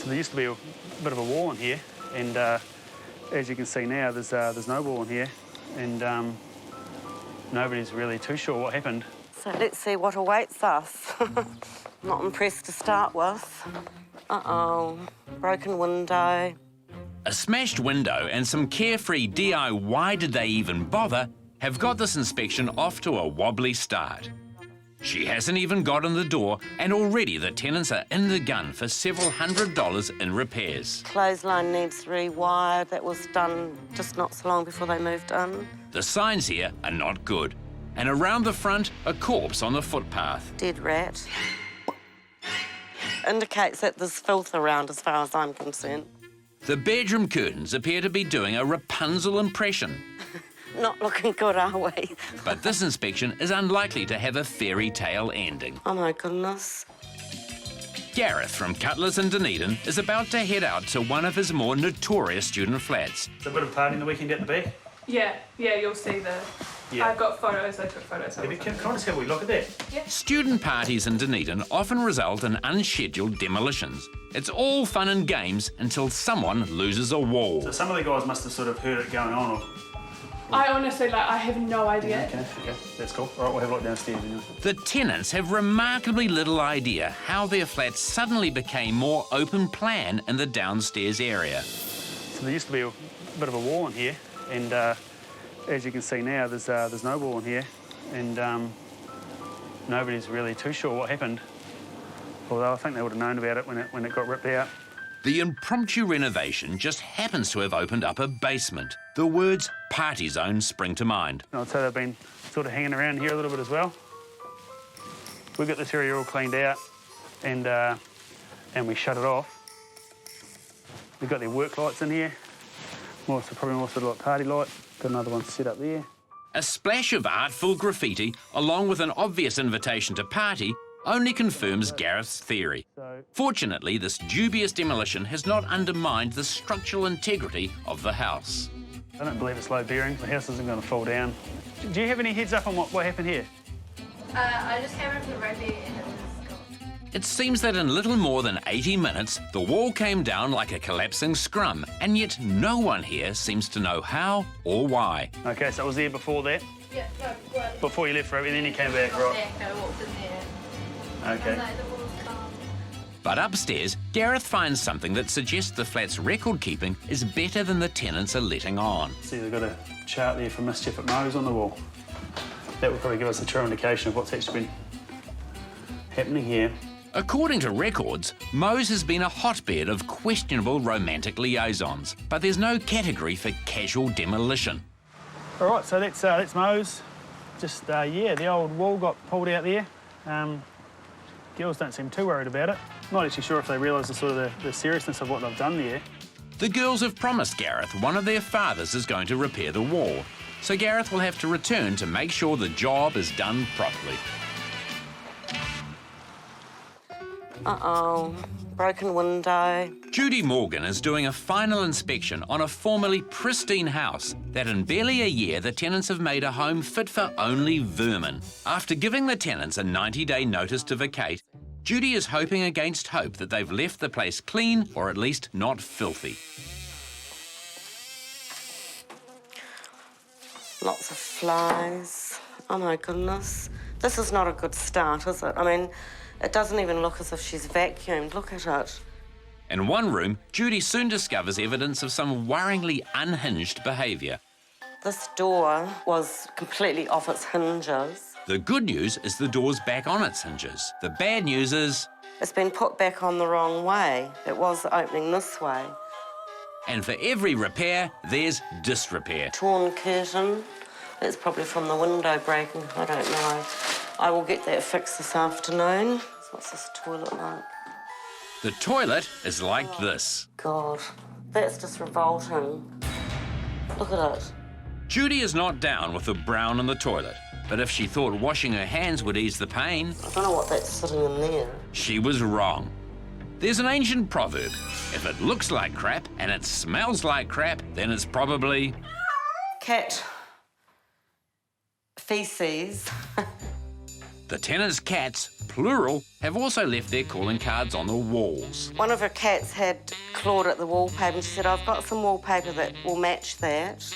So there used to be a bit of a wall in here, and as you can see now, there's no wall in here, and nobody's really too sure what happened. So let's see what awaits us. Not impressed to start with. Uh-oh, broken window. A smashed window and some carefree why did they even bother have got this inspection off to a wobbly start. She hasn't even got in the door, and already the tenants are in the gun for several $100s in repairs. Clothesline needs rewired. That was done just not so long before they moved in. The signs here are not good, and around the front, a corpse on the footpath. Dead rat. Indicates that there's filth around as far as I'm concerned. The bedroom curtains appear to be doing a Rapunzel impression. Not looking good, are we? But this inspection is unlikely to have a fairy tale ending. Oh my goodness. Gareth from Cutlers in Dunedin is about to head out to one of his more notorious student flats. It's a bit of a party in the weekend at the back. Yeah, you'll see the... Yeah. I've got photos, I took photos. Can I just have a wee look at that? Yeah. Student parties in Dunedin often result in unscheduled demolitions. It's all fun and games until someone loses a wall. So some of the guys must have sort of heard it going on, or... I honestly, I have no idea. Okay, that's cool. All right, we'll have a look downstairs anyway. The tenants have remarkably little idea how their flat suddenly became more open plan in the downstairs area. So there used to be a bit of a wall in here, and as you can see now, there's no wall in here, and nobody's really too sure what happened. Although I think they would have known about it when it got ripped out. The impromptu renovation just happens to have opened up a basement. The words party zone spring to mind. I'd say they've been sort of hanging around here a little bit as well. We've got this area all cleaned out, and we shut it off. We've got their work lights in here. Probably more sort of like party lights. Got another one set up there. A splash of artful graffiti, along with an obvious invitation to party, only confirms Gareth's theory. Fortunately, this dubious demolition has not undermined the structural integrity of the house. I don't believe it's low bearing. The house isn't going to fall down. Do you have any heads up on what happened here? I just came in from the rugby and it was gone. It seems that in little more than 80 minutes, the wall came down like a collapsing scrum, and yet no one here seems to know how or why. OK, so it was there before that? Yeah, no, well... Before you left for it, and then you came back, right? I walked in there. OK. And the wall's gone. But upstairs, Gareth finds something that suggests the flat's record-keeping is better than the tenants are letting on. See, they've got a chart there for mischief at Moes on the wall. That would probably give us a true indication of what's actually been happening here. According to records, Moes has been a hotbed of questionable romantic liaisons, but there's no category for casual demolition. All right, so that's Moes. Just, yeah, the old wall got pulled out there. Girls don't seem too worried about it. Not actually sure if they realise the seriousness of what they've done there. The girls have promised Gareth one of their fathers is going to repair the wall, so Gareth will have to return to make sure the job is done properly. Uh-oh, broken window. Judy Morgan is doing a final inspection on a formerly pristine house that in barely a year the tenants have made a home fit for only vermin. After giving the tenants a 90-day notice to vacate, Judy is hoping against hope that they've left the place clean or at least not filthy. Lots of flies. Oh my goodness. This is not a good start, is it? I mean, it doesn't even look as if she's vacuumed. Look at it. In one room, Judy soon discovers evidence of some worryingly unhinged behaviour. This door was completely off its hinges. The good news is the door's back on its hinges. The bad news is... It's been put back on the wrong way. It was opening this way. And for every repair, there's disrepair. Torn curtain. That's probably from the window breaking. I don't know. I will get that fixed this afternoon. What's this toilet like? The toilet is like this. God, that's just revolting. Look at it. Judy is not down with the brown in the toilet, but if she thought washing her hands would ease the pain... I don't know what that's sitting in there. She was wrong. There's an ancient proverb. If it looks like crap and it smells like crap, then it's probably... Cat feces. The tenants' cats, plural, have also left their calling cards on the walls. One of her cats had clawed at the wallpaper and she said, I've got some wallpaper that will match that.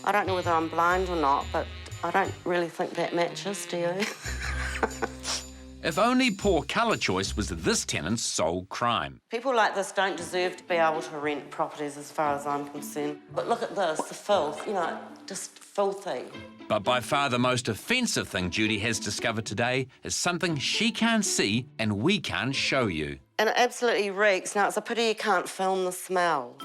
I don't know whether I'm blind or not, but I don't really think that matches, do you? If only poor colour choice was this tenant's sole crime. People like this don't deserve to be able to rent properties as far as I'm concerned. But look at this, the filth, you know, just filthy. But by far the most offensive thing Judy has discovered today is something she can't see and we can't show you. And it absolutely reeks. Now, it's a pity you can't film the smell.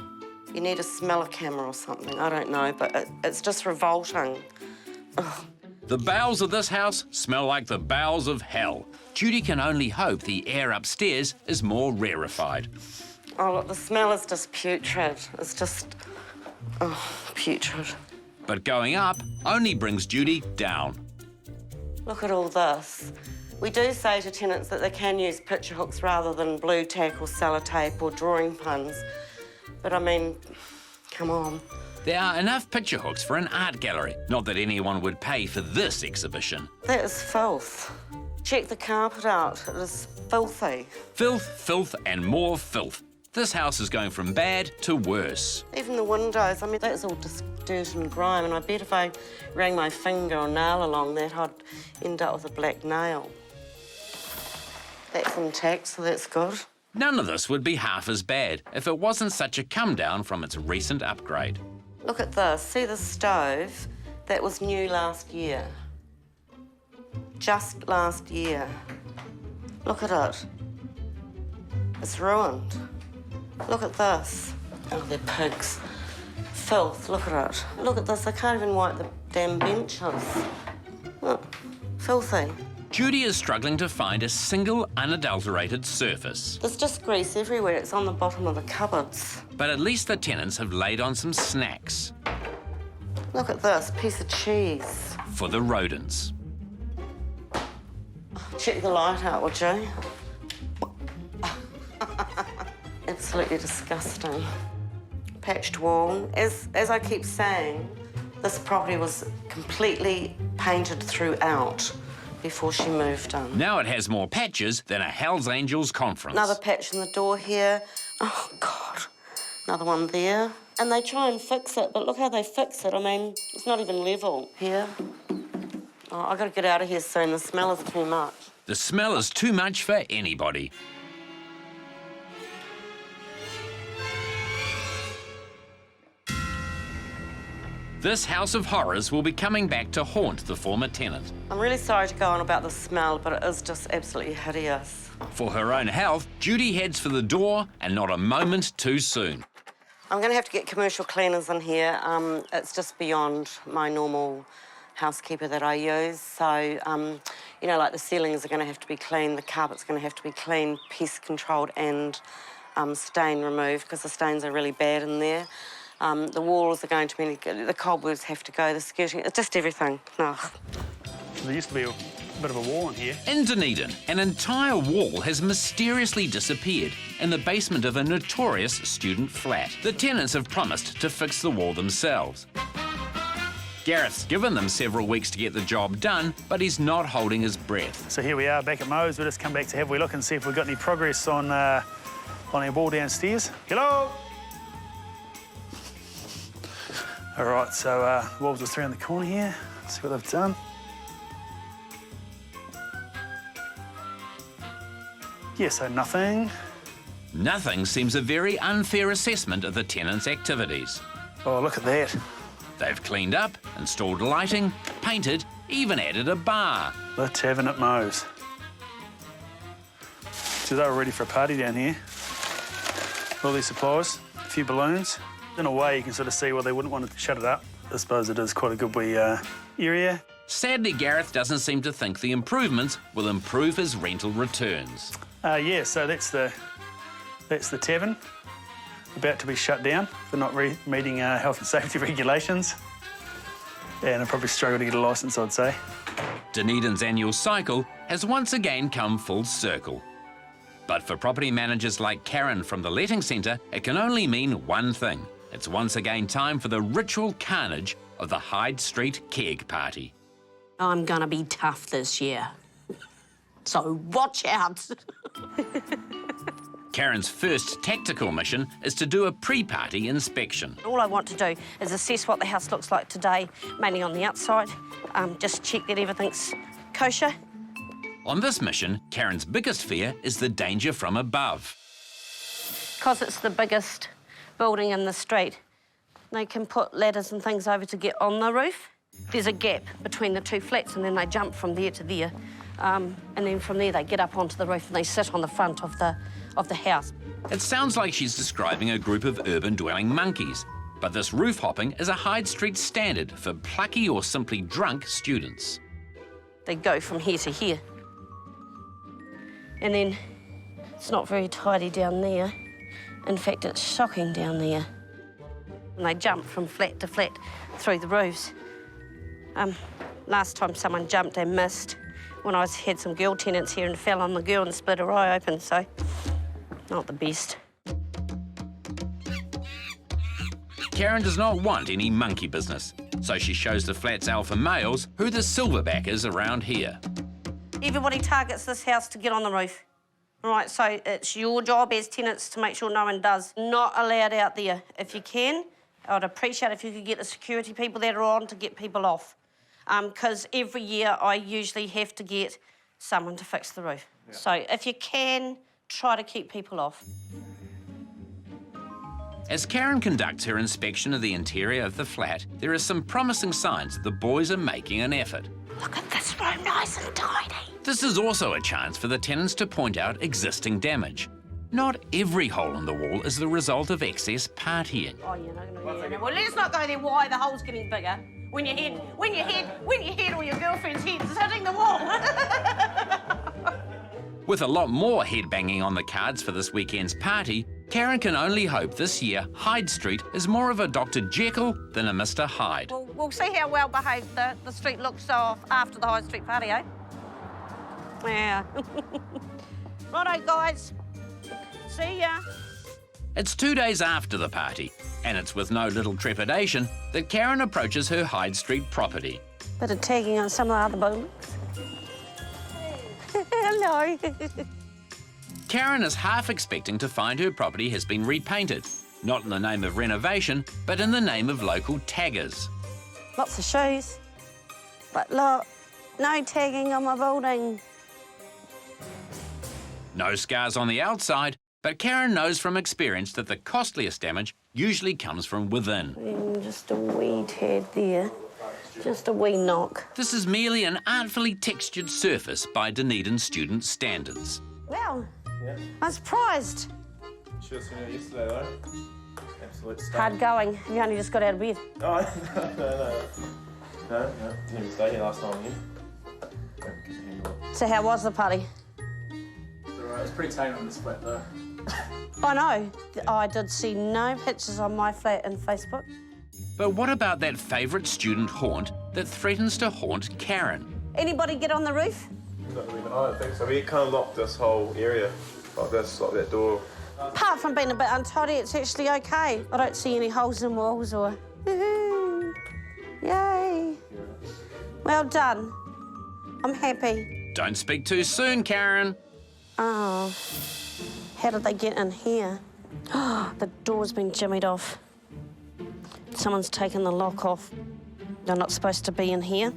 You need a smeller camera or something, I don't know, but it's just revolting. Ugh. The bowels of this house smell like the bowels of hell. Judy can only hope the air upstairs is more rarefied. Oh, look, the smell is just putrid. It's just, putrid. But going up only brings Judy down. Look at all this. We do say to tenants that they can use picture hooks rather than blue tack or sellotape or drawing pins. But I mean, come on. There are enough picture hooks for an art gallery. Not that anyone would pay for this exhibition. That is filth. Check the carpet out. It is filthy. Filth, filth, and more filth. This house is going from bad to worse. Even the windows, I mean, that's all just dirt and grime, and I bet if I ran my finger or nail along that, I'd end up with a black nail. That's intact, so that's good. None of this would be half as bad if it wasn't such a come down from its recent upgrade. Look at this. See the stove? That was new last year. Just last year. Look at it. It's ruined. Look at this. Oh, they're pigs. Filth, look at it. Look at this, I can't even wipe the damn benches. Look, filthy. Judy is struggling to find a single unadulterated surface. There's just grease everywhere. It's on the bottom of the cupboards. But at least the tenants have laid on some snacks. Look at this, piece of cheese. For the rodents. Check the light out, would you? Absolutely disgusting. Patched wall. As I keep saying, this property was completely painted throughout before she moved in. Now it has more patches than a Hells Angels conference. Another patch in the door here. Oh, God. Another one there. And they try and fix it, but look how they fix it. I mean, it's not even level here. Oh, I've got to get out of here soon. The smell is too much. The smell is too much for anybody. This house of horrors will be coming back to haunt the former tenant. I'm really sorry to go on about the smell, but it is just absolutely hideous. For her own health, Judy heads for the door and not a moment too soon. I'm going to have to get commercial cleaners in here. It's just beyond my normal housekeeper that I use. So, you know, like the ceilings are going to have to be cleaned, the carpet's going to have to be cleaned, pest controlled and stain removed because the stains are really bad in there. The walls are going to be, the cobwebs have to go, the skirting, it's just everything. No. There used to be a bit of a wall in here. In Dunedin, an entire wall has mysteriously disappeared in the basement of a notorious student flat. The tenants have promised to fix the wall themselves. Gareth's given them several weeks to get the job done, but he's not holding his breath. So here we are back at Moes. We'll just come back to have a look and see if we've got any progress on our wall downstairs. Hello? All right, so walls are through in the corner here. Let's see what they've done. Yeah, so nothing. Nothing seems a very unfair assessment of the tenants' activities. Oh, look at that. They've cleaned up, installed lighting, painted, even added a bar. The Tavern at Moes. So they were ready for a party down here. All these supplies, a few balloons. In a way, you can sort of see why they wouldn't want to shut it up. I suppose it is quite a good wee area. Sadly, Gareth doesn't seem to think the improvements will improve his rental returns. Yeah, so that's the tavern, about to be shut down for not meeting health and safety regulations. And I'll probably struggle to get a licence, I'd say. Dunedin's annual cycle has once again come full circle. But for property managers like Karen from the Letting Centre, it can only mean one thing. It's once again time for the ritual carnage of the Hyde Street keg party. I'm gonna be tough this year. So watch out. Karen's first tactical mission is to do a pre-party inspection. All I want to do is assess what the house looks like today, mainly on the outside. Just check that everything's kosher. On this mission, Karen's biggest fear is the danger from above. Because it's the biggest building in the street, they can put ladders and things over to get on the roof. There's a gap between the two flats, and then they jump from there to there. And then from there, they get up onto the roof and they sit on the front of the house. It sounds like she's describing a group of urban-dwelling monkeys, but this roof hopping is a Hyde Street standard for plucky or simply drunk students. They go from here to here. And then it's not very tidy down there. In fact, it's shocking down there. And they jump from flat to flat through the roofs. Last time someone jumped and missed when I had some girl tenants here and fell on the girl and split her eye open, so not the best. Karen does not want any monkey business, so she shows the flat's alpha males who the silverback is around here. Everybody targets this house to get on the roof. All right, so it's your job as tenants to make sure no one does. Not allowed out there. If you can, I'd appreciate if you could get the security people that are on to get people off. Because every year I usually have to get someone to fix the roof. Yeah. So if you can, try to keep people off. As Karen conducts her inspection of the interior of the flat, there are some promising signs that the boys are making an effort. Look at this room, nice and tidy. This is also a chance for the tenants to point out existing damage. Not every hole in the wall is the result of excess partying. Oh, yeah. Well, let's not go there. Why? The hole's getting bigger. When your head or your girlfriend's head is hitting the wall. With a lot more head-banging on the cards for this weekend's party, Karen can only hope this year Hyde Street is more of a Dr. Jekyll than a Mr. Hyde. We'll see how well behaved the street looks off after the Hyde Street party, eh? Yeah. Righto, guys. See ya. It's 2 days after the party, and it's with no little trepidation that Karen approaches her Hyde Street property. Bit of tagging on some of the other buildings. Hello. Karen is half expecting to find her property has been repainted, not in the name of renovation, but in the name of local taggers. Lots of shoes, but look, no tagging on my building. No scars on the outside, but Karen knows from experience that the costliest damage usually comes from within. Just a wee tad there, just a wee knock. This is merely an artfully textured surface by Dunedin student standards. Well, I'm surprised. Should have seen it yesterday, though. Absolute state. Hard going. You only just got out of bed. Oh, no. Didn't even stay here last time, So how was the party? It was pretty tame on this flat, though. I know. I did see no pictures on my flat and Facebook. But what about that favourite student haunt that threatens to haunt Karen? Anybody get on the roof? Not even, I don't think so. We kind of locked this whole area, like this, like that door. Apart from being a bit untidy, it's actually okay. I don't see any holes in walls or... Woohoo! Yay! Well done. I'm happy. Don't speak too soon, Karen. Oh, how did they get in here? The door's been jimmied off. Someone's taken the lock off. They're not supposed to be in here.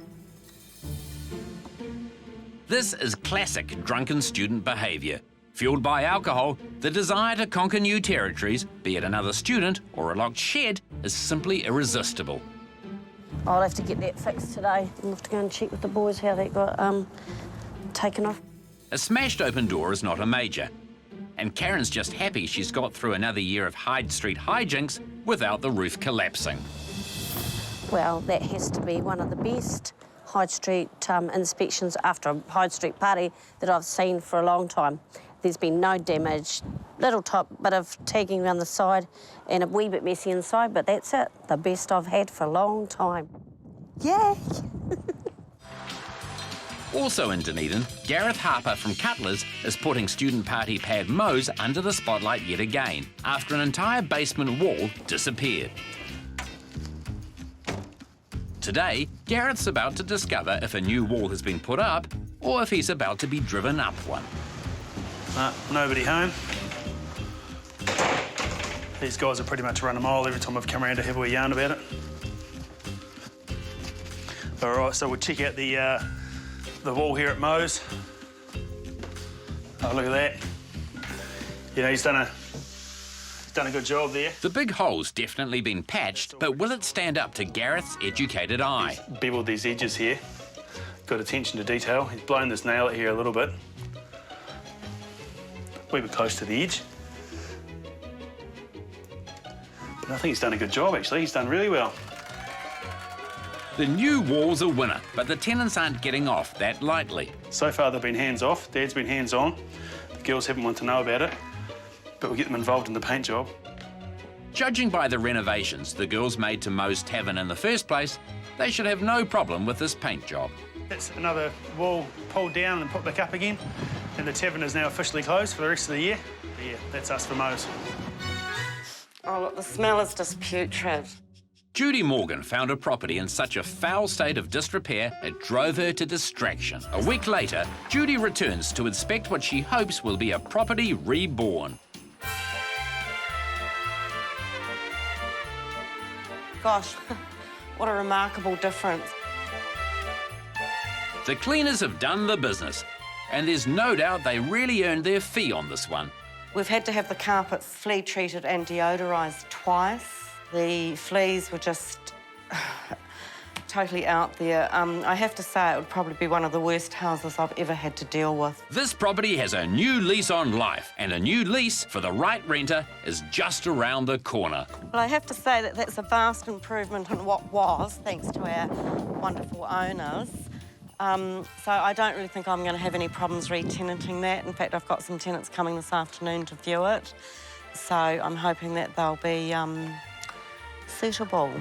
This is classic drunken student behaviour. Fuelled by alcohol, the desire to conquer new territories, be it another student or a locked shed, is simply irresistible. I'll have to get that fixed today. I'll have to go and check with the boys how that got taken off. A smashed open door is not a major, and Karen's just happy she's got through another year of Hyde Street hijinks without the roof collapsing. Well, that has to be one of the best Hyde Street inspections after a Hyde Street party that I've seen for a long time. There's been no damage, little bit of tagging around the side and a wee bit messy inside, but that's it. The best I've had for a long time. Yay! Also in Dunedin, Gareth Harper from Cutlers is putting student party pad Moes under the spotlight yet again, after an entire basement wall disappeared. Today, Gareth's about to discover if a new wall has been put up or if he's about to be driven up one. Nobody home. These guys have pretty much run a mile every time I've come around to have a wee yarn about it. All right, so we'll check out the wall here at Moes. Oh, look at that. You know, he's done a good job there. The big hole's definitely been patched, but will it stand up to Gareth's educated eye? He's beveled these edges here. Got attention to detail. He's blown this nail out here a little bit. We were close to the edge. But I think he's done a good job, actually. He's done really well. The new wall's a winner, but the tenants aren't getting off that lightly. So far, they've been hands-off. Dad's been hands-on. The girls haven't wanted to know about it, but we'll get them involved in the paint job. Judging by the renovations the girls made to Moes Tavern in the first place, they should have no problem with this paint job. That's another wall pulled down and put back up again, and the tavern is now officially closed for the rest of the year. But yeah, that's us for Moes. Oh, look, the smell is just putrid. Judy Morgan found a property in such a foul state of disrepair it drove her to distraction. A week later, Judy returns to inspect what she hopes will be a property reborn. Gosh, what a remarkable difference. The cleaners have done the business, and there's no doubt they really earned their fee on this one. We've had to have the carpets flea treated and deodorised twice. The fleas were just totally out there. I have to say it would probably be one of the worst houses I've ever had to deal with. This property has a new lease on life, and a new lease for the right renter is just around the corner. Well, I have to say that that's a vast improvement on what was, thanks to our wonderful owners. So I don't really think I'm going to have any problems re-tenanting that. In fact, I've got some tenants coming this afternoon to view it. So I'm hoping that they'll be suitable.